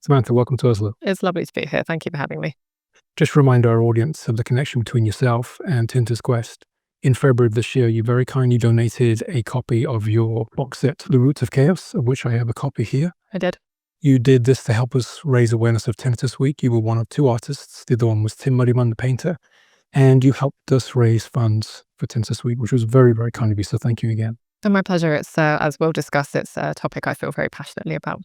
Samantha, welcome to Oslo. It's lovely to be here. Thank you for having me. Just remind our audience of the connection between yourself and Tinnitus Quest. In February of this year, you very kindly donated a copy of your box set, The Roots of Chaos, of which I have a copy here. I did. You did this to help us raise awareness of Tinnitus Week. You were one of two artists. The other one was Tim Muddyman, the painter. And you helped us raise funds for Tinnitus Week, which was very, very kind of you. So thank you again. And my pleasure. It's, as we'll discuss, it's a topic I feel very passionately about.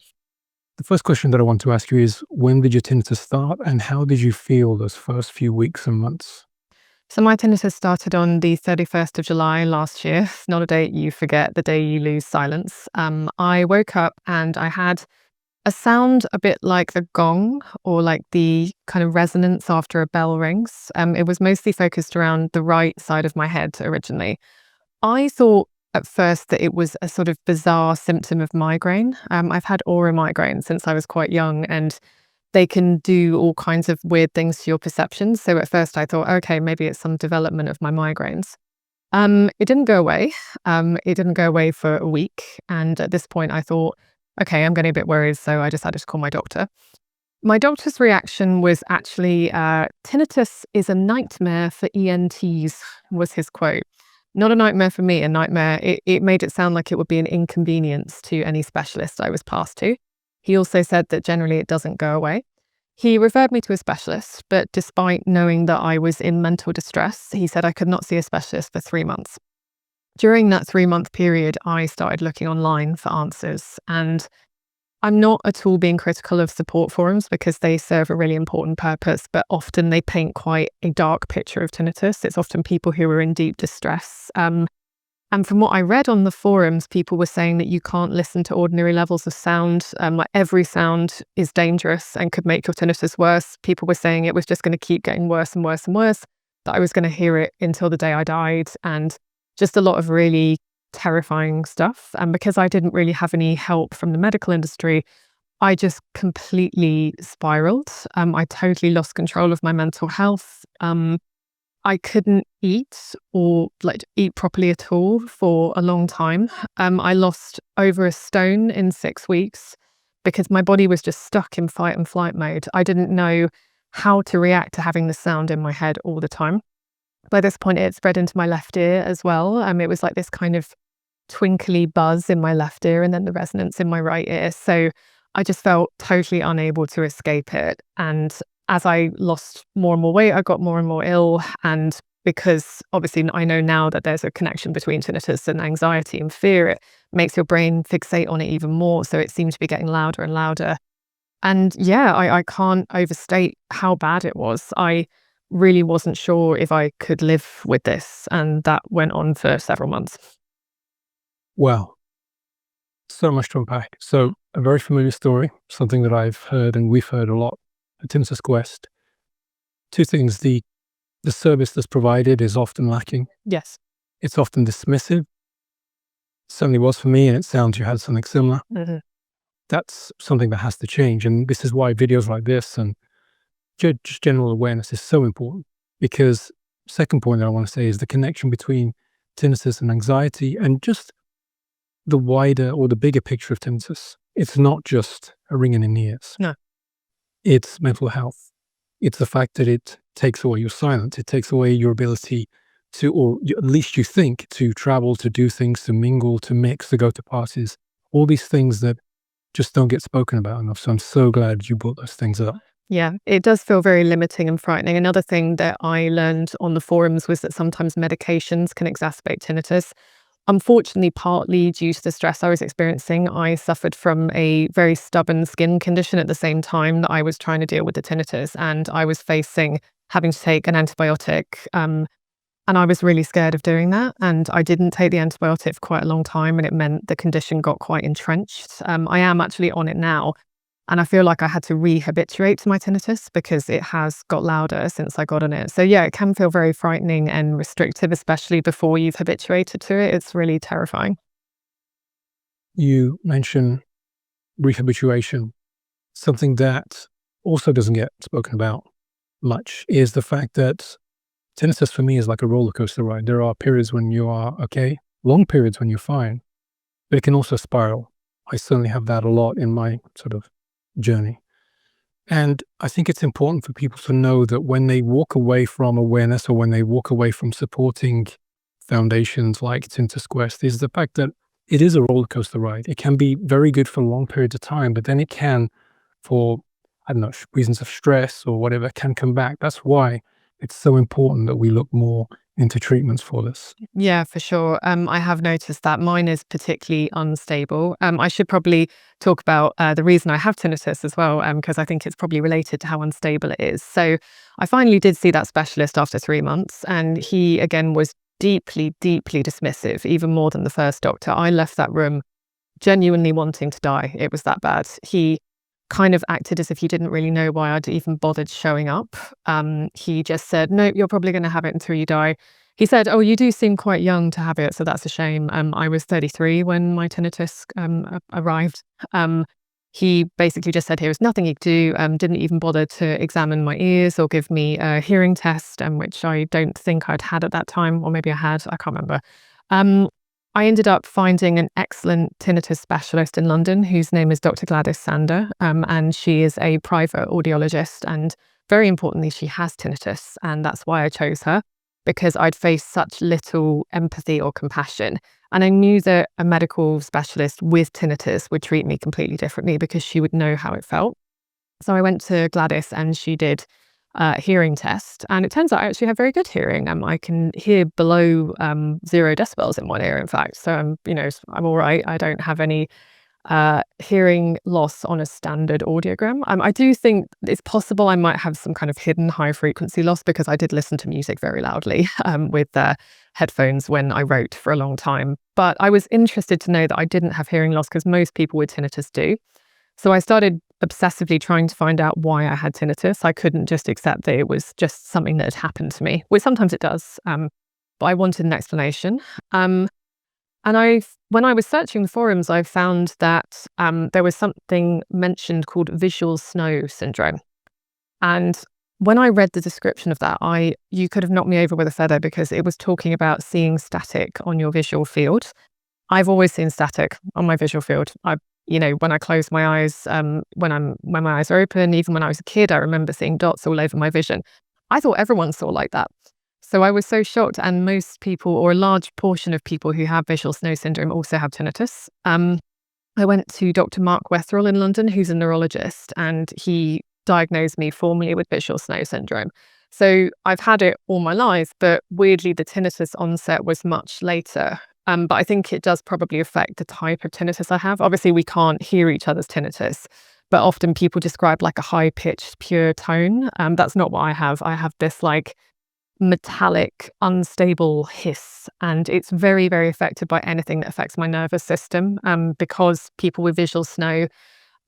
The first question that I want to ask you is, when did your tinnitus start and how did you feel those first few weeks and months? So my tinnitus started on the 31st of July last year. It's not a date you forget, the day you lose silence. I woke up and I had a sound a bit like the gong or like the kind of resonance after a bell rings. It was mostly focused around the right side of my head originally. I thought at first that it was a sort of bizarre symptom of migraine. I've had aura migraine since I was quite young, and they can do all kinds of weird things to your perceptions. So at first I thought, okay, maybe it's some development of my migraines. It didn't go away. It didn't go away for a week. And at this point I thought, okay, I'm getting a bit worried. So I decided to call my doctor. My doctor's reaction was actually, tinnitus is a nightmare for ENTs, was his quote. Not a nightmare for me, a nightmare. It made it sound like it would be an inconvenience to any specialist I was passed to. He also said that generally it doesn't go away. He referred me to a specialist, but despite knowing that I was in mental distress, he said I could not see a specialist for 3 months. During that 3-month period, I started looking online for answers, and I'm not at all being critical of support forums because they serve a really important purpose, but often they paint quite a dark picture of tinnitus. It's often people who are in deep distress. And from what I read on the forums, people were saying that you can't listen to ordinary levels of sound. Like every sound is dangerous and could make your tinnitus worse. People were saying it was just going to keep getting worse and worse and worse, that I was going to hear it until the day I died, and just a lot of really terrifying stuff. And because I didn't really have any help from the medical industry, I just completely spiraled. I totally lost control of my mental health. I couldn't eat or eat properly at all for a long time. I lost over a stone in 6 weeks because my body was just stuck in fight and flight mode. I didn't know how to react to having the sound in my head all the time. By this point, it had spread into my left ear as well. It was like this kind of twinkly buzz in my left ear and then the resonance in my right ear. So I just felt totally unable to escape it. And as I lost more and more weight, I got more and more ill. And because obviously I know now that there's a connection between tinnitus and anxiety and fear, it makes your brain fixate on it even more. So it seemed to be getting louder and louder. And yeah, I can't overstate how bad it was. I really wasn't sure if I could live with this. And that went on for several months. Wow. So much to unpack. So a very familiar story, something that I've heard and we've heard a lot at Tinnitus Quest. Two things. The service that's provided is often lacking. Yes. It's often dismissive. Certainly was for me, and it sounds you had something similar. Mm-hmm. That's something that has to change. And this is why videos like this and just general awareness is so important. Because second point that I want to say is the connection between tinnitus and anxiety and just the wider or the bigger picture of tinnitus. It's not just a ringing in the ears. No. It's mental health. It's the fact that it takes away your silence. It takes away your ability to, or at least you think, to travel, to do things, to mingle, to mix, to go to parties. All these things that just don't get spoken about enough. So I'm so glad you brought those things up. Yeah, it does feel very limiting and frightening. Another thing that I learned on the forums was that sometimes medications can exacerbate tinnitus. Unfortunately, partly due to the stress I was experiencing, I suffered from a very stubborn skin condition at the same time that I was trying to deal with the tinnitus, and I was facing having to take an antibiotic. And I was really scared of doing that. And I didn't take the antibiotic for quite a long time, and it meant the condition got quite entrenched. I am actually on it now. And I feel like I had to re-habituate to my tinnitus because it has got louder since I got on it. So yeah, it can feel very frightening and restrictive, especially before you've habituated to it. It's really terrifying. You mentioned rehabilitation. Something that also doesn't get spoken about much is the fact that tinnitus for me is like a roller coaster ride. There are periods when you are okay, long periods when you're fine, but it can also spiral. I certainly have that a lot in my sort of journey. And I think it's important for people to know that when they walk away from awareness or when they walk away from supporting foundations like Tinnitus Quest, is the fact that it is a roller coaster ride. It can be very good for long periods of time, but then it can, for, I don't know, reasons of stress or whatever, can come back. That's why it's so important that we look more into treatments for this. Yeah, for sure. I have noticed that mine is particularly unstable. I should probably talk about the reason I have tinnitus as well, because I think it's probably related to how unstable it is. So I finally did see that specialist after 3 months, and he again was deeply, deeply dismissive, even more than the first doctor. I left that room genuinely wanting to die. It was that bad. He kind of acted as if he didn't really know why I'd even bothered showing up. He just said, "No, you're probably going to have it until you die." He said, "Oh, you do seem quite young to have it, so that's a shame." I was 33 when my tinnitus arrived. He basically just said there was nothing he could do, didn't even bother to examine my ears or give me a hearing test, which I don't think I'd had at that time, or maybe I had, I can't remember. Um, I ended up finding an excellent tinnitus specialist in London whose name is Dr. Gladys Sander, and she is a private audiologist. And very importantly, she has tinnitus. And that's why I chose her, because I'd faced such little empathy or compassion. And I knew that a medical specialist with tinnitus would treat me completely differently because she would know how it felt. So I went to Gladys and she did a hearing test. And it turns out I actually have very good hearing. I can hear below 0 decibels in one ear, in fact. So I'm all right. I don't have any hearing loss on a standard audiogram. I do think it's possible I might have some kind of hidden high frequency loss because I did listen to music very loudly with headphones when I wrote for a long time. But I was interested to know that I didn't have hearing loss because most people with tinnitus do. So I started obsessively trying to find out why I had tinnitus. I couldn't just accept that it was just something that had happened to me, which sometimes it does. But I wanted an explanation. And when I was searching the forums, I found that there was something mentioned called visual snow syndrome. And when I read the description of that, you could have knocked me over with a feather because it was talking about seeing static on your visual field. I've always seen static on my visual field. When I close my eyes, when my eyes are open, even when I was a kid, I remember seeing dots all over my vision. I thought everyone saw like that. So I was so shocked, and most people, or a large portion of people who have visual snow syndrome, also have tinnitus. I went to Dr. Mark Wetherell in London, who's a neurologist, and he diagnosed me formally with visual snow syndrome. So I've had it all my life, but weirdly, the tinnitus onset was much later. But I think it does probably affect the type of tinnitus I have. Obviously, we can't hear each other's tinnitus, but often people describe like a high-pitched, pure tone. That's not what I have. I have this like metallic, unstable hiss, and it's very, very affected by anything that affects my nervous system. Because people with visual snow,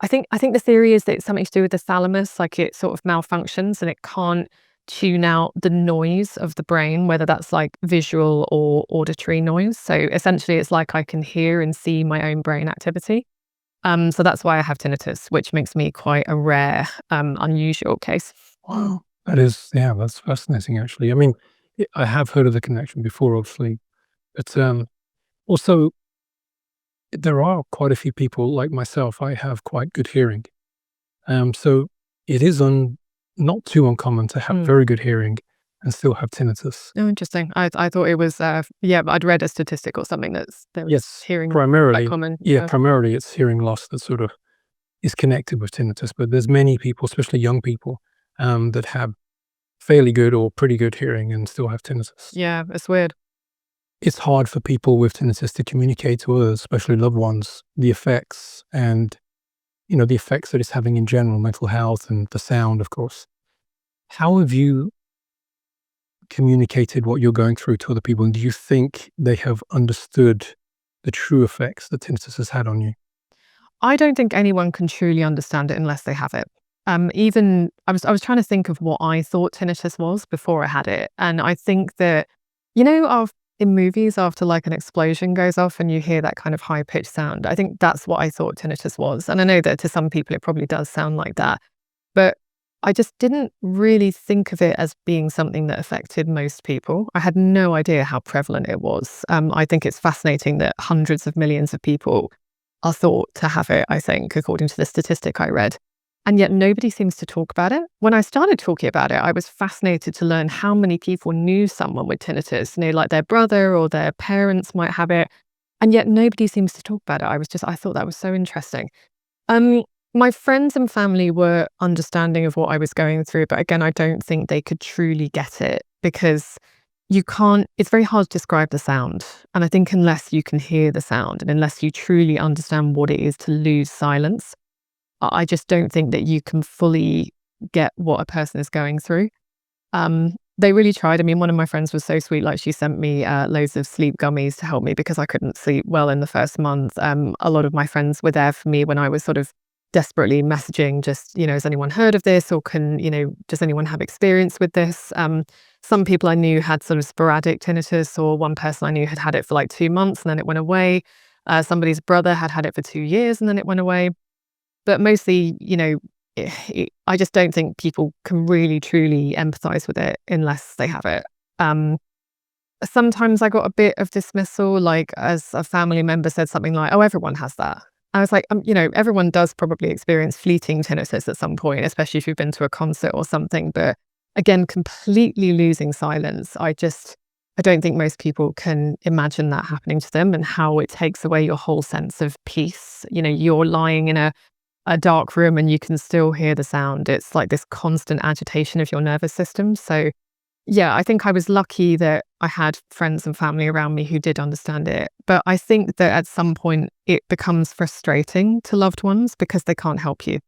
I think the theory is that it's something to do with the thalamus, like it sort of malfunctions and it can't tune out the noise of the brain, whether that's like visual or auditory noise. So essentially, it's like I can hear and see my own brain activity. So that's why I have tinnitus, which makes me quite a rare, unusual case. Wow. That's fascinating, actually. I mean, I have heard of the connection before, obviously, but also there are quite a few people like myself. I have quite good hearing, so it is not too uncommon to have very good hearing and still have tinnitus. Oh, interesting. I thought it was, I'd read a statistic or something there was Yes, hearing primarily, quite common. primarily it's hearing loss that sort of is connected with tinnitus. But there's many people, especially young people, that have fairly good or pretty good hearing and still have tinnitus. Yeah, it's weird. It's hard for people with tinnitus to communicate to others, especially loved ones, the effects and, the effects that it's having in general, mental health and the sound, of course. How have you communicated what you're going through to other people? And do you think they have understood the true effects that tinnitus has had on you? I don't think anyone can truly understand it unless they have it. Even I was trying to think of what I thought tinnitus was before I had it, and I think that in movies after like an explosion goes off and you hear that kind of high pitched sound. I think that's what I thought tinnitus was, and I know that to some people it probably does sound like that, but I just didn't really think of it as being something that affected most people. I had no idea how prevalent it was. I think it's fascinating that hundreds of millions of people are thought to have it, I think, according to the statistic I read. And yet nobody seems to talk about it. When I started talking about it, I was fascinated to learn how many people knew someone with tinnitus, like their brother or their parents might have it. And yet nobody seems to talk about it. I thought that was so interesting. Um, my friends and family were understanding of what I was going through, but again, I don't think they could truly get it because it's very hard to describe the sound. And I think unless you can hear the sound and unless you truly understand what it is to lose silence, I just don't think that you can fully get what a person is going through. They really tried. I mean, one of my friends was so sweet. Like she sent me loads of sleep gummies to help me because I couldn't sleep well in the first month. A lot of my friends were there for me when I was sort of desperately messaging, just, has anyone heard of this? Or does anyone have experience with this? Some people I knew had sort of sporadic tinnitus, or one person I knew had had it for like 2 months and then it went away. Somebody's brother had had it for 2 years and then it went away. But mostly, I just don't think people can really truly empathize with it unless they have it. Sometimes I got a bit of dismissal, like as a family member said something like, "Oh, everyone has that." I was like, everyone does probably experience fleeting tinnitus at some point, especially if you've been to a concert or something. But again, completely losing silence, I don't think most people can imagine that happening to them and how it takes away your whole sense of peace. You're lying in a dark room and you can still hear the sound. It's like this constant agitation of your nervous system. So yeah, I think I was lucky that I had friends and family around me who did understand it. But I think that at some point it becomes frustrating to loved ones because they can't help you.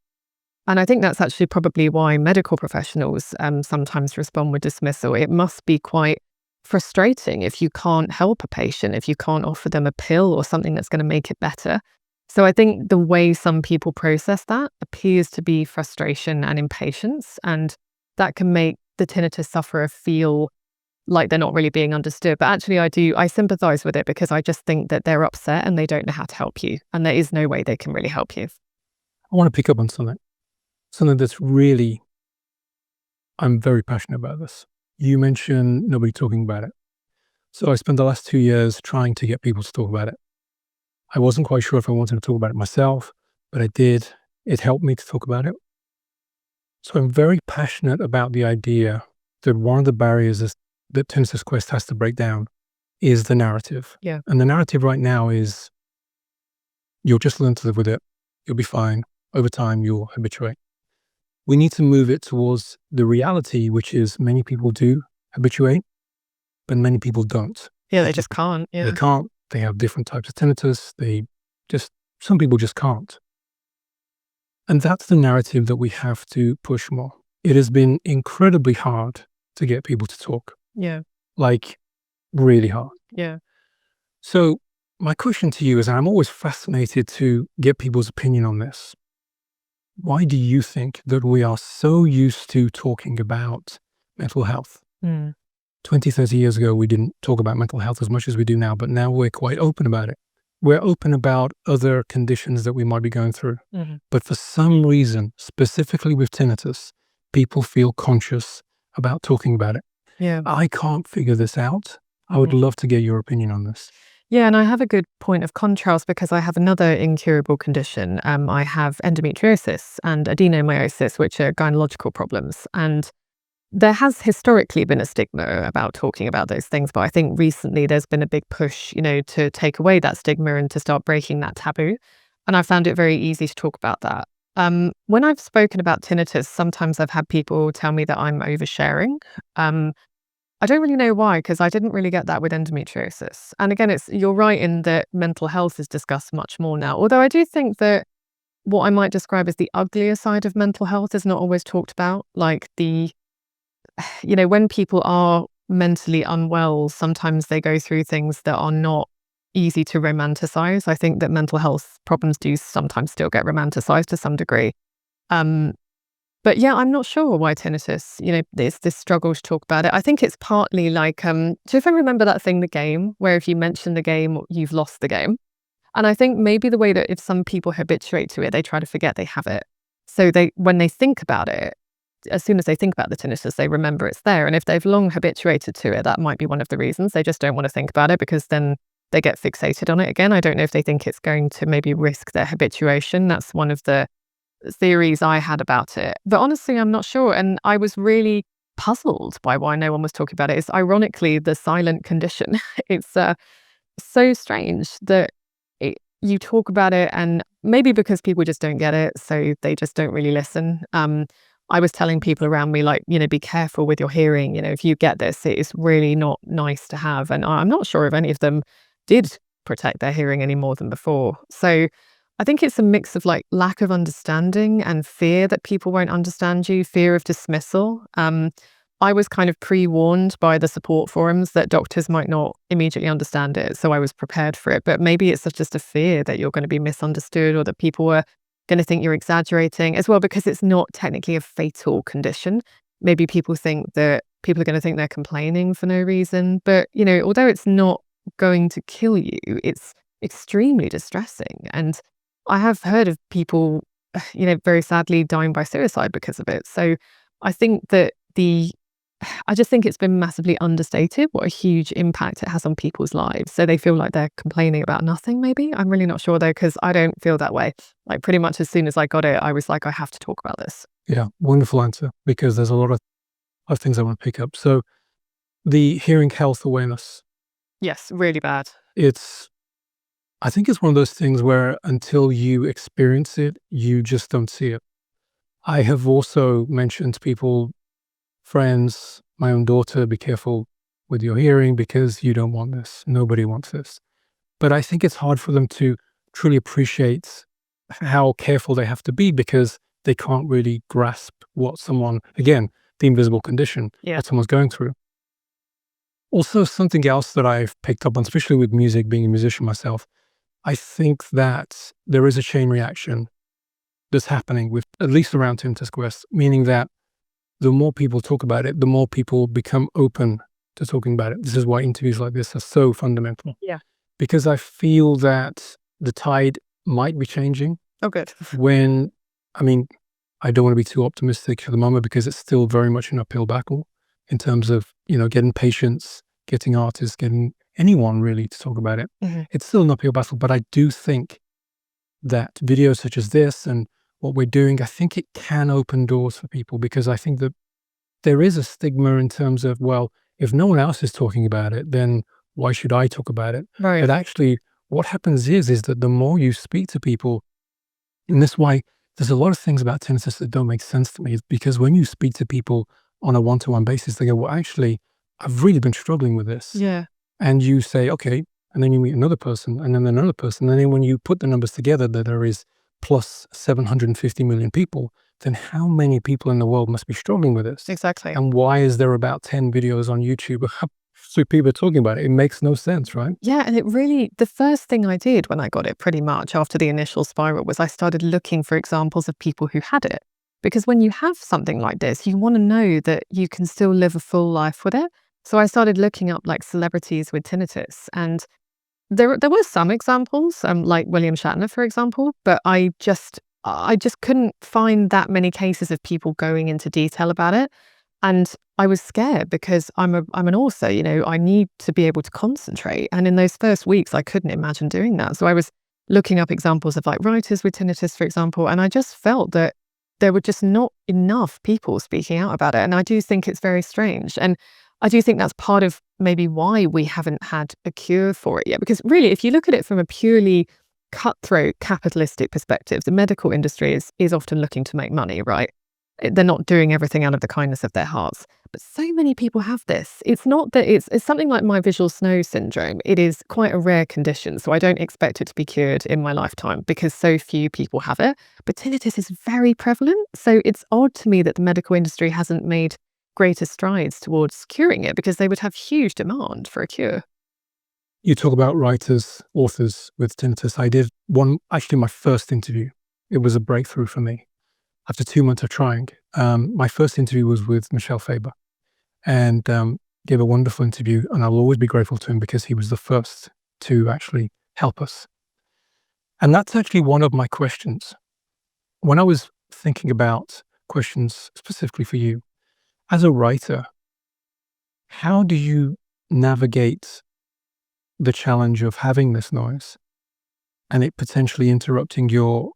And I think that's actually probably why medical professionals sometimes respond with dismissal. It must be quite frustrating if you can't help a patient, if you can't offer them a pill or something that's going to make it better. So I think the way some people process that appears to be frustration and impatience, and that can make the tinnitus sufferer feel like they're not really being understood. But actually I sympathize with it because I just think that they're upset and they don't know how to help you. And there is no way they can really help you. I want to pick up on something that's really, I'm very passionate about this. You mentioned nobody talking about it. So I spent the last 2 years trying to get people to talk about it. I wasn't quite sure if I wanted to talk about it myself, but I did. It helped me to talk about it. So I'm very passionate about the idea that one of the barriers that Tinnitus Quest has to break down is the narrative. Yeah. And the narrative right now is you'll just learn to live with it. You'll be fine. Over time, you'll habituate. We need to move it towards the reality, which is many people do habituate, but many people don't. Yeah, they just can't. Yeah. They can't. They have different types of tinnitus. Some people just can't. And that's the narrative that we have to push more. It has been incredibly hard to get people to talk. Yeah. Like, really hard. Yeah. So my question to you is, and I'm always fascinated to get people's opinion on this. Why do you think that we are so used to talking about mental health? 20, 30 years ago, we didn't talk about mental health as much as we do now, but now we're quite open about it. We're open about other conditions that we might be going through. Mm-hmm. But for some reason, specifically with tinnitus, people feel conscious about talking about it. Yeah. I can't figure this out. I would love to get your opinion on this. Yeah, and I have a good point of contrast because I have another incurable condition. I have endometriosis and adenomyosis, which are gynecological problems. And there has historically been a stigma about talking about those things, but I think recently there's been a big push, to take away that stigma and to start breaking that taboo. And I found it very easy to talk about that. When I've spoken about tinnitus, sometimes I've had people tell me that I'm oversharing. I don't really know why, because I didn't really get that with endometriosis. And again, you're right in that mental health is discussed much more now. Although I do think that what I might describe as the uglier side of mental health is not always talked about. Like when people are mentally unwell, sometimes they go through things that are not easy to romanticize. I think that mental health problems do sometimes still get romanticized to some degree. But yeah, I'm not sure why tinnitus, there's this struggle to talk about it. I think it's partly like, so if I remember that thing, the game, where if you mention the game, you've lost the game. And I think maybe the way that if some people habituate to it, they try to forget they have it. So when they think about it, as soon as they think about the tinnitus, they remember it's there. And if they've long habituated to it, that might be one of the reasons. They just don't want to think about it because then they get fixated on it again. I don't know if they think it's going to maybe risk their habituation. That's one of the theories I had about it. But honestly, I'm not sure. And I was really puzzled by why no one was talking about it. It's ironically the silent condition. It's so strange that you talk about it, and maybe because people just don't get it, so they just don't really listen. I was telling people around me, like, be careful with your hearing. If you get this, it is really not nice to have. And I'm not sure if any of them did protect their hearing any more than before. So I think it's a mix of like lack of understanding and fear that people won't understand you, fear of dismissal. I was kind of pre-warned by the support forums that doctors might not immediately understand it, so I was prepared for it. But maybe it's just a fear that you're going to be misunderstood, or that people are going to think you're exaggerating as well, because it's not technically a fatal condition. Maybe people think that people are going to think they're complaining for no reason. But, although it's not going to kill you, it's extremely distressing. And I have heard of people, very sadly dying by suicide because of it. So I think that I just think it's been massively understated what a huge impact it has on people's lives. So they feel like they're complaining about nothing, maybe. I'm really not sure though, because I don't feel that way. Like pretty much as soon as I got it, I was like, I have to talk about this. Yeah, wonderful answer, because there's a lot of things I want to pick up. So the hearing health awareness, Yes, really bad. I think it's one of those things where until you experience it, you just don't see it. I have also mentioned to people, friends, my own daughter, be careful with your hearing because you don't want this. Nobody wants this. But I think it's hard for them to truly appreciate how careful they have to be, because they can't really grasp what someone, again, the invisible condition Yeah. that someone's going through. Also, something else that I've picked up on, especially with music, being a musician myself, I think that there is a chain reaction that's happening with, at least around Tinnitus Quest, meaning that the more people talk about it, the more people become open to talking about it. This is why interviews like this are so fundamental. Yeah. Because I feel that the tide might be changing Oh, good. when, I mean, I don't want to be too optimistic for the moment, because it's still very much an uphill battle in terms of, getting patients, getting artists, getting anyone really to talk about it. Mhm. It's still an uphill battle, but I do think that videos such as this and what we're doing, I think it can open doors for people, because I think that there is a stigma in terms of, well, if no one else is talking about it, then why should I talk about it? Right. But actually, what happens is that the more you speak to people, and this is why there's a lot of things about tinnitus that don't make sense to me, is because when you speak to people on a one-to-one basis, they go, well, actually, I've really been struggling with this. Yeah. And you say, okay, and then you meet another person, and then another person, and then when you put the numbers together, that there is plus 750 million people, then how many people in the world must be struggling with this? Exactly. And why is there about 10 videos on YouTube so people are talking about it? It makes no sense, right? Yeah, and the first thing I did when I got it, pretty much after the initial spiral, was I started looking for examples of people who had it. Because when you have something like this, you want to know that you can still live a full life with it. So I started looking up like celebrities with tinnitus, and there were some examples, like William Shatner, for example, but I just couldn't find that many cases of people going into detail about it. And I was scared because I'm an author, I need to be able to concentrate. And in those first weeks, I couldn't imagine doing that. So I was looking up examples of like writers with tinnitus, for example, and I just felt that there were just not enough people speaking out about it. And I do think it's very strange. And I do think that's part of maybe why we haven't had a cure for it yet. Because really, if you look at it from a purely cutthroat capitalistic perspective, the medical industry is often looking to make money, right? They're not doing everything out of the kindness of their hearts. But so many people have this. It's not that it's something like my visual snow syndrome. It is quite a rare condition, so I don't expect it to be cured in my lifetime because so few people have it. But tinnitus is very prevalent, so it's odd to me that the medical industry hasn't made greater strides towards curing it, because they would have huge demand for a cure. You talk about writers, authors with tinnitus. I did one, actually my first interview. It was a breakthrough for me. After 2 months of trying, my first interview was with Michelle Faber, and gave a wonderful interview, and I'll always be grateful to him because he was the first to actually help us. And that's actually one of my questions. When I was thinking about questions specifically for you, as a writer, how do you navigate the challenge of having this noise and it potentially interrupting your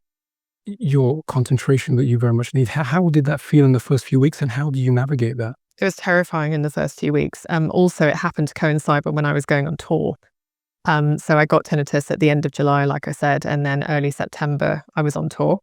your concentration that you very much need. How did that feel in the first few weeks, and how do you navigate that? It was terrifying in the first few weeks. Also, it happened to coincide with when I was going on tour. So I got tinnitus at the end of July, like I said, and then early September, I was on tour.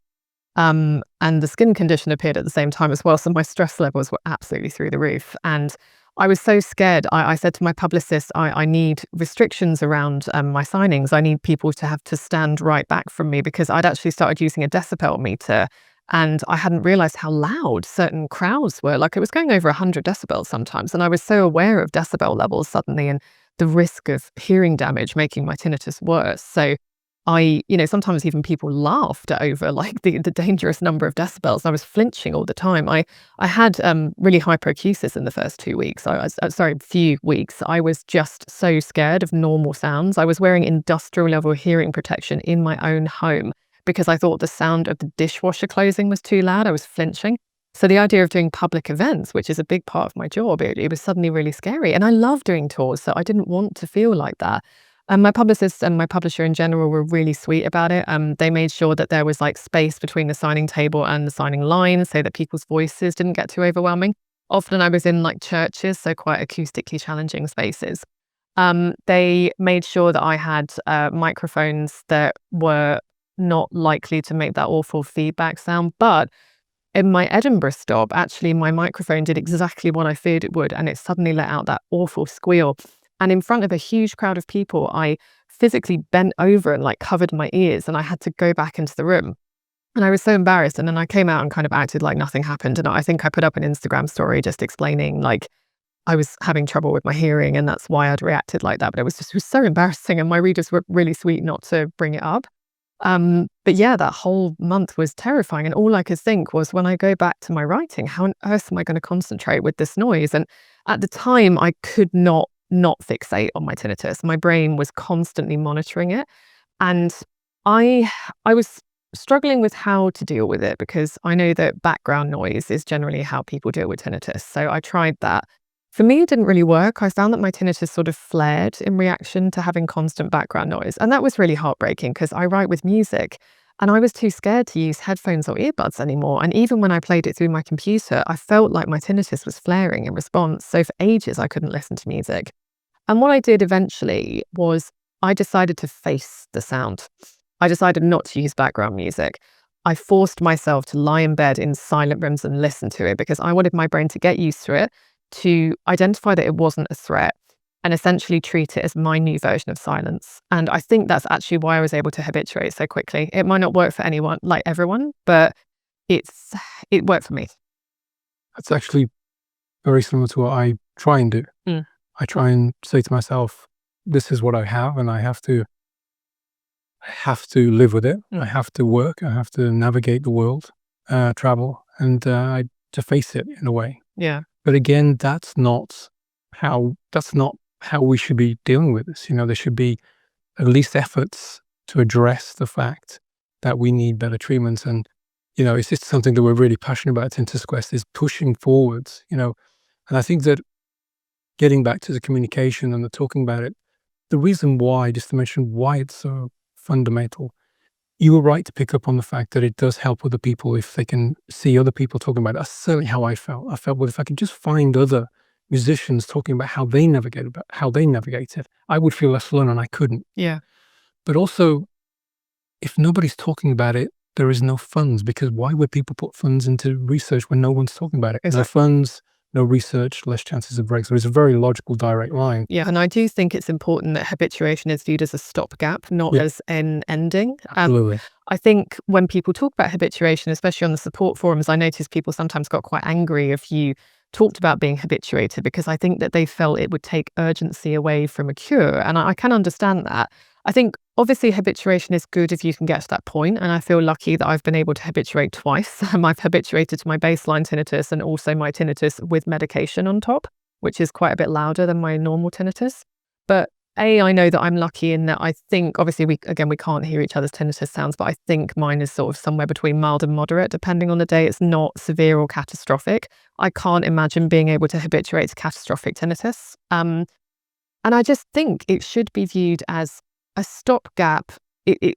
And the skin condition appeared at the same time as well. So my stress levels were absolutely through the roof. And I was so scared. I said to my publicist, I need restrictions around my signings. I need people to have to stand right back from me, because I'd actually started using a decibel meter. And I hadn't realized how loud certain crowds were. Like, it was going over 100 decibels sometimes. And I was so aware of decibel levels suddenly and the risk of hearing damage making my tinnitus worse. So sometimes even people laughed over like the dangerous number of decibels. I was flinching all the time. I had really hyperacusis in the first 2 weeks. Few weeks. I was just so scared of normal sounds. I was wearing industrial level hearing protection in my own home because I thought the sound of the dishwasher closing was too loud. I was flinching. So the idea of doing public events, which is a big part of my job, it was suddenly really scary. And I love doing tours, so I didn't want to feel like that. And my publicist and my publisher in general were really sweet about it. They made sure that there was like space between the signing table and the signing line so that people's voices didn't get too overwhelming. Often I was in like churches, so quite acoustically challenging spaces. They made sure that I had microphones that were not likely to make that awful feedback sound. But in my Edinburgh stop, actually, my microphone did exactly what I feared it would, and it suddenly let out that awful squeal. And in front of a huge crowd of people, I physically bent over and like covered my ears, and I had to go back into the room. And I was so embarrassed. And then I came out and kind of acted like nothing happened. And I think I put up an Instagram story just explaining like I was having trouble with my hearing and that's why I'd reacted like that. But it was so embarrassing. And my readers were really sweet not to bring it up. But yeah, that whole month was terrifying. And all I could think was, when I go back to my writing, how on earth am I going to concentrate with this noise? And at the time, I could not fixate on my tinnitus. My brain was constantly monitoring it. And I was struggling with how to deal with it, because I know that background noise is generally how people deal with tinnitus. So I tried that. For me, it didn't really work. I found that my tinnitus sort of flared in reaction to having constant background noise. And that was really heartbreaking, because I write with music and I was too scared to use headphones or earbuds anymore. And even when I played it through my computer, I felt like my tinnitus was flaring in response. So for ages, I couldn't listen to music. And what I did eventually was I decided to face the sound. I decided not to use background music. I forced myself to lie in bed in silent rooms and listen to it, because I wanted my brain to get used to it, to identify that it wasn't a threat, and essentially treat it as my new version of silence. And I think that's actually why I was able to habituate so quickly. It might not work for anyone, like everyone, but it worked for me. That's actually very similar to what I try and do. Mm. I try and say to myself, this is what I have, and I have to live with it. Mm. I have to work. I have to navigate the world, travel, and to face it in a way. Yeah. But again, that's not how we should be dealing with this. There should be at least efforts to address the fact that we need better treatments. And it's just something that we're really passionate about at Tinnitus Quest, is pushing forwards. And I think that getting back to the communication and the talking about it, the reason why, just to mention why it's so fundamental, you were right to pick up on the fact that it does help other people if they can see other people talking about it. That's certainly how I felt. I felt, well, if I could just find other musicians talking about how they navigate it, I would feel less alone, and I couldn't. Yeah. But also, if nobody's talking about it, there is no funds, because why would people put funds into research when no one's talking about it? Exactly. No funds, no research, less chances of breakthrough. It's a very logical, direct line. Yeah, and I do think it's important that habituation is viewed as a stopgap, not as an ending. Absolutely. I think when people talk about habituation, especially on the support forums, I noticed people sometimes got quite angry if you talked about being habituated, because I think that they felt it would take urgency away from a cure. And I can understand that. I think obviously habituation is good if you can get to that point. And I feel lucky that I've been able to habituate twice. I've habituated to my baseline tinnitus and also my tinnitus with medication on top, which is quite a bit louder than my normal tinnitus. But I know that I'm lucky in that I think, obviously, we can't hear each other's tinnitus sounds, but I think mine is sort of somewhere between mild and moderate, depending on the day. It's not severe or catastrophic. I can't imagine being able to habituate to catastrophic tinnitus. And I just think it should be viewed as a stopgap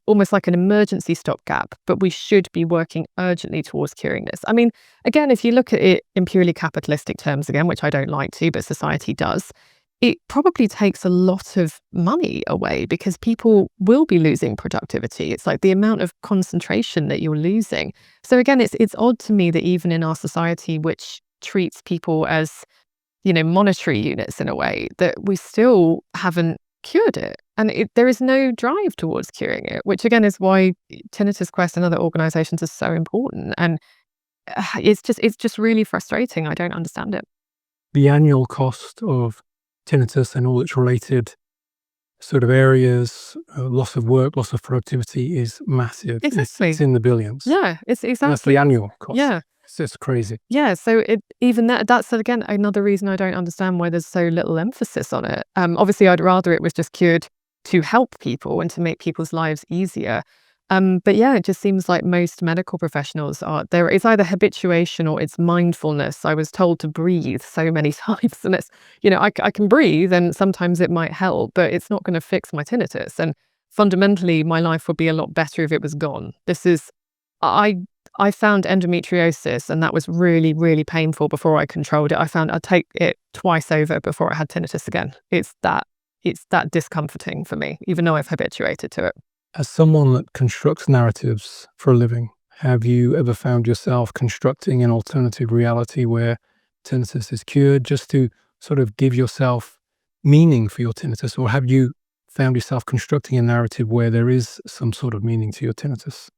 almost like an emergency stopgap, but we should be working urgently towards curing this. I mean, again, if you look at it in purely capitalistic terms, again, which I don't like to, but society does, it probably takes a lot of money away because people will be losing productivity. It's like the amount of concentration that you're losing. So again, it's odd to me that even in our society, which treats people as, monetary units in a way, that we still haven't cured it. And there is no drive towards curing it, which again is why Tinnitus Quest and other organizations are so important. And it's just really frustrating. I don't understand it. The annual cost of tinnitus and all its related sort of areas, loss of work, loss of productivity is massive. Exactly. It's in the billions. Yeah, it's That's exactly. the annual cost. Yeah. It's just crazy. Yeah, so even that's again another reason I don't understand why there's so little emphasis on it. Obviously, I'd rather it was just cured to help people and to make people's lives easier. But yeah, it just seems like most medical professionals are there. It's either habituation or it's mindfulness. I was told to breathe so many times, and it's I can breathe, and sometimes it might help, but it's not going to fix my tinnitus. And fundamentally, my life would be a lot better if it was gone. I I found endometriosis, and that was really, really painful before I controlled it. I found I'd take it twice over before I had tinnitus again. It's that discomforting for me, even though I've habituated to it. As someone that constructs narratives for a living, have you ever found yourself constructing an alternative reality where tinnitus is cured just to sort of give yourself meaning for your tinnitus? Or have you found yourself constructing a narrative where there is some sort of meaning to your tinnitus?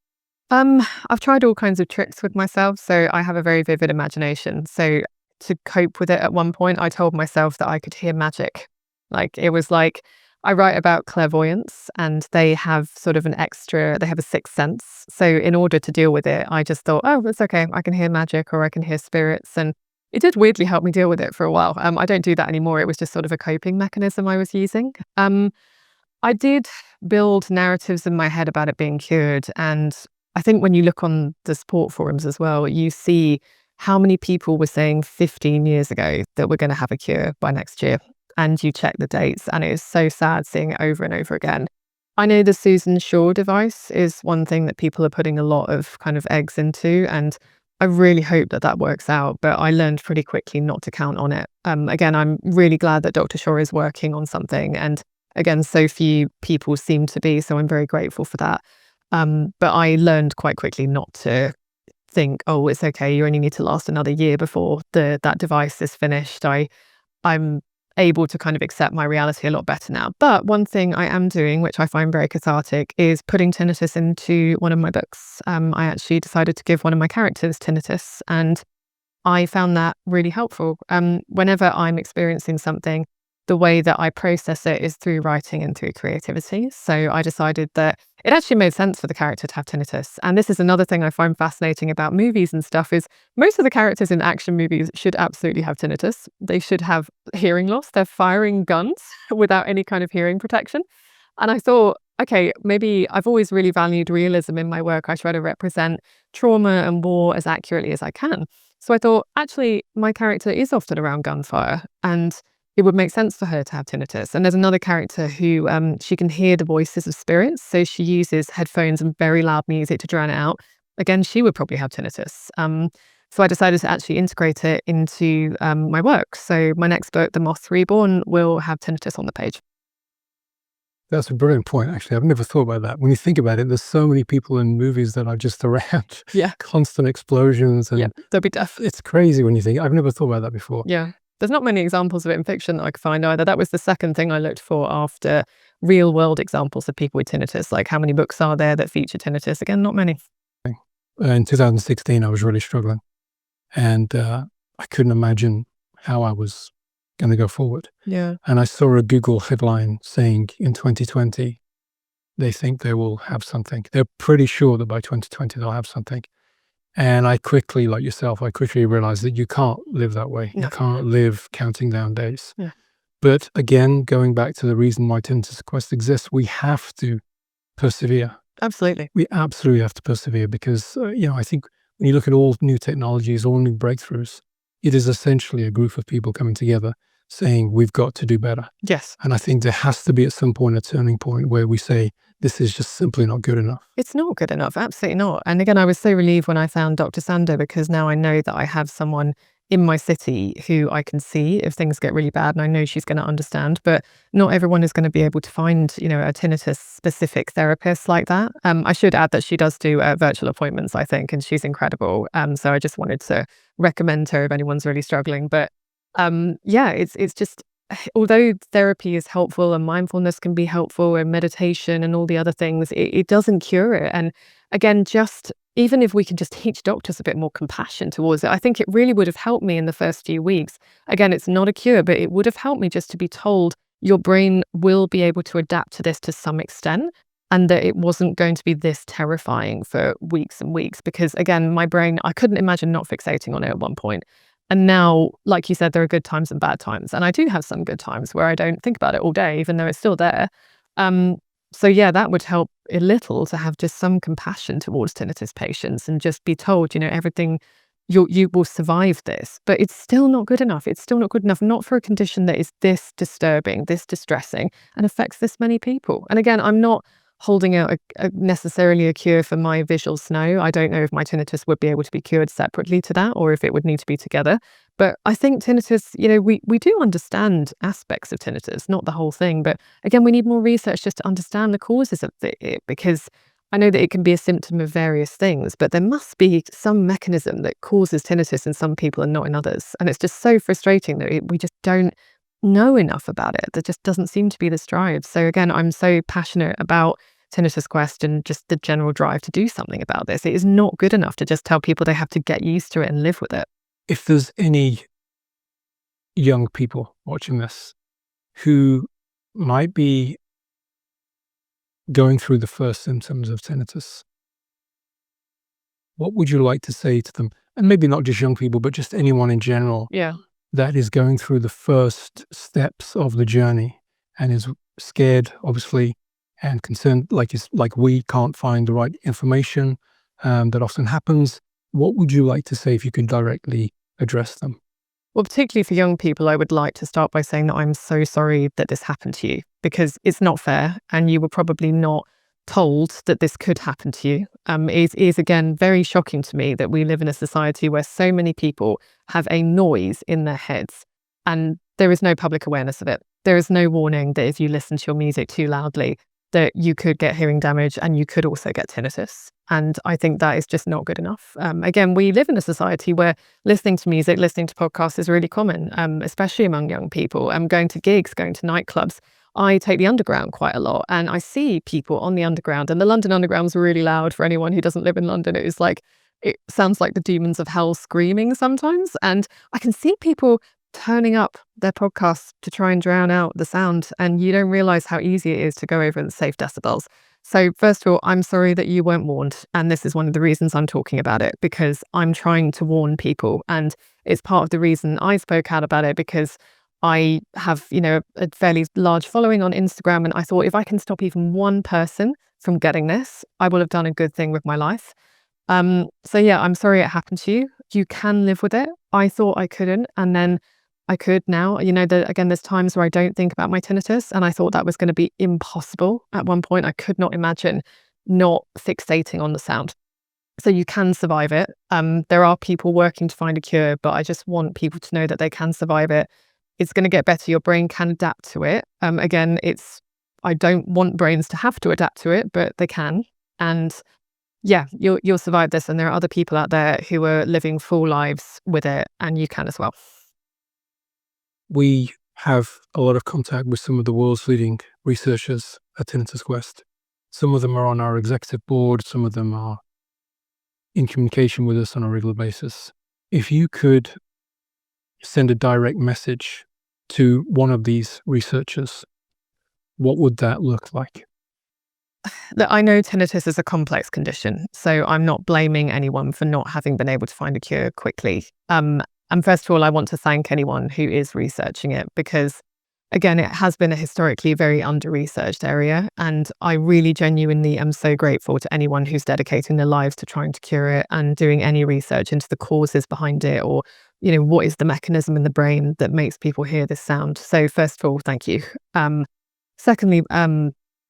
I've tried all kinds of tricks with myself, so I have a very vivid imagination. So to cope with it at one point, I told myself that I could hear magic. Like it was like I write about clairvoyance and they have they have a sixth sense. So in order to deal with it, I just thought, oh, it's okay. I can hear magic or I can hear spirits. And it did weirdly help me deal with it for a while. I don't do that anymore. It was just sort of a coping mechanism I was using. I did build narratives in my head about it being cured. And I think when you look on the support forums as well, you see how many people were saying 15 years ago that we're going to have a cure by next year. And you check the dates, and it is so sad seeing it over and over again. I know the Susan Shaw device is one thing that people are putting a lot of kind of eggs into, and I really hope that that works out. But I learned pretty quickly not to count on it. Again, I'm really glad that Dr. Shaw is working on something, and again, so few people seem to be, so I'm very grateful for that. But I learned quite quickly not to think, oh, it's okay, you only need to last another year before that device is finished. I'm able to kind of accept my reality a lot better now. But one thing I am doing, which I find very cathartic, is putting tinnitus into one of my books. I actually decided to give one of my characters tinnitus, and I found that really helpful. Whenever I'm experiencing something, the way that I process it is through writing and through creativity. So I decided that it actually made sense for the character to have tinnitus. And this is another thing I find fascinating about movies and stuff is most of the characters in action movies should absolutely have tinnitus. They should have hearing loss. They're firing guns without any kind of hearing protection. And I thought, okay, maybe I've always really valued realism in my work. I try to represent trauma and war as accurately as I can. So I thought, actually, my character is often around gunfire, and it would make sense for her to have tinnitus. And there's another character who she can hear the voices of spirits. So she uses headphones and very loud music to drown it out. Again, she would probably have tinnitus. So I decided to actually integrate it into my work. So my next book, The Moth Reborn, will have tinnitus on the page. That's a brilliant point, actually. I've never thought about that. When you think about it, there's so many people in movies that are just around. Yeah. Constant explosions. And Yeah, there'll be death. it's crazy when you think, I've never thought about that before. Yeah. There's not many examples of it in fiction that I could find either. That was the second thing I looked for after real world examples of people with tinnitus. Like how many books are there that feature tinnitus? Again, not many. In 2016, I was really struggling. And I couldn't imagine how I was going to go forward. Yeah. And I saw a Google headline saying in 2020, they think they will have something. They're pretty sure that by 2020, they'll have something. And I quickly, like yourself, I quickly realized that you can't live that way. No. You can't live counting down days. Yeah. But again, going back to the reason why Tinnitus Quest exists, we have to persevere. Absolutely. We absolutely have to persevere because, I think when you look at all new technologies, all new breakthroughs, it is essentially a group of people coming together saying we've got to do better. Yes. And I think there has to be at some point a turning point where we say this is just simply not good enough. It's not good enough. Absolutely not. And again, I was so relieved when I found Dr. Sando, because now I know that I have someone in my city who I can see if things get really bad, and I know she's going to understand. But not everyone is going to be able to find, a tinnitus specific therapist like that. I should add that she does do virtual appointments, I think, and she's incredible. So I just wanted to recommend her if anyone's really struggling. But yeah, it's just, although therapy is helpful and mindfulness can be helpful and meditation and all the other things, it doesn't cure it. And again, just even if we can just teach doctors a bit more compassion towards it, I think it really would have helped me in the first few weeks. Again, it's not a cure, but it would have helped me just to be told your brain will be able to adapt to this to some extent, and that it wasn't going to be this terrifying for weeks and weeks. Because again, my brain, I couldn't imagine not fixating on it at one point. And now, like you said, there are good times and bad times. And I do have some good times where I don't think about it all day, even though it's still there. So yeah, that would help a little to have just some compassion towards tinnitus patients and just be told, everything, you will survive this. But it's still not good enough. It's still not good enough, not for a condition that is this disturbing, this distressing, and affects this many people. And again, I'm not holding out necessarily a cure for my visual snow. I don't know if my tinnitus would be able to be cured separately to that, or if it would need to be together. But I think tinnitus, we do understand aspects of tinnitus, not the whole thing. But again, we need more research just to understand the causes of it, because I know that it can be a symptom of various things, but there must be some mechanism that causes tinnitus in some people and not in others. And it's just so frustrating that we just don't know enough about it. There just doesn't seem to be this drive. So again, I'm so passionate about Tinnitus Quest and just the general drive to do something about this. It is not good enough to just tell people they have to get used to it and live with it. If there's any young people watching this who might be going through the first symptoms of tinnitus, what would you like to say to them? And maybe not just young people, but just anyone in general Yeah. that is going through the first steps of the journey and is scared, obviously, and concerned, like we can't find the right information. That often happens. What would you like to say if you could directly address them? Well, particularly for young people, I would like to start by saying that I'm so sorry that this happened to you, because it's not fair, and you were probably not told that this could happen to you. It is, again, very shocking to me that we live in a society where so many people have a noise in their heads and there is no public awareness of it. There is no warning that if you listen to your music too loudly, that you could get hearing damage and you could also get tinnitus. And I think that is just not good enough. Again, we live in a society where listening to music, listening to podcasts is really common, especially among young people. Going to gigs, going to nightclubs. I take the Underground quite a lot, and I see people on the Underground, and the London Underground's really loud for anyone who doesn't live in London. It sounds like the demons of hell screaming sometimes. And I can see people turning up their podcasts to try and drown out the sound, and you don't realize how easy it is to go over the safe decibels. So first of all, I'm sorry that you weren't warned, and this is one of the reasons I'm talking about it, because I'm trying to warn people, and it's part of the reason I spoke out about it, because I have, a fairly large following on Instagram, and I thought if I can stop even one person from getting this, I will have done a good thing with my life. So yeah, I'm sorry it happened to you. You can live with it. I thought I couldn't, and then I could now. Again, there's times where I don't think about my tinnitus, and I thought that was going to be impossible. At one point, I could not imagine not fixating on the sound. So you can survive it. There are people working to find a cure, but I just want people to know that they can survive it. It's going to get better. Your brain can adapt to it. Again, I don't want brains to have to adapt to it, but they can. And yeah, you'll survive this. And there are other people out there who are living full lives with it, and you can as well. We have a lot of contact with some of the world's leading researchers at Tinnitus Quest. Some of them are on our executive board. Some of them are in communication with us on a regular basis. If you could send a direct message to one of these researchers, what would that look like? I know tinnitus is a complex condition, so I'm not blaming anyone for not having been able to find a cure quickly. And first of all, I want to thank anyone who is researching it, because again, it has been a historically very under-researched area, and I really genuinely am so grateful to anyone who's dedicating their lives to trying to cure it and doing any research into the causes behind it, or what is the mechanism in the brain that makes people hear this sound? So first of all, thank you. Secondly,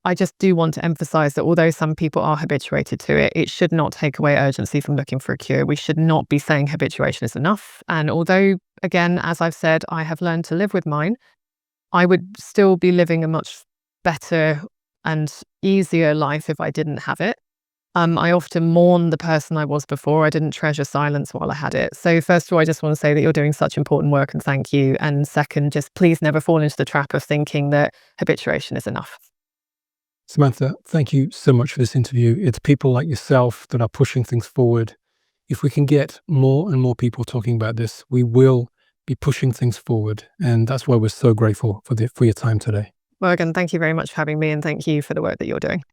I just do want to emphasize that although some people are habituated to it, it should not take away urgency from looking for a cure. We should not be saying habituation is enough. And although, again, as I've said, I have learned to live with mine, I would still be living a much better and easier life if I didn't have it. I often mourn the person I was before. I didn't treasure silence while I had it. So first of all, I just want to say that you're doing such important work and thank you. And second, just please never fall into the trap of thinking that habituation is enough. Samantha, thank you so much for this interview. It's people like yourself that are pushing things forward. If we can get more and more people talking about this, we will be pushing things forward. And that's why we're so grateful for your time today. Well, again, thank you very much for having me and thank you for the work that you're doing.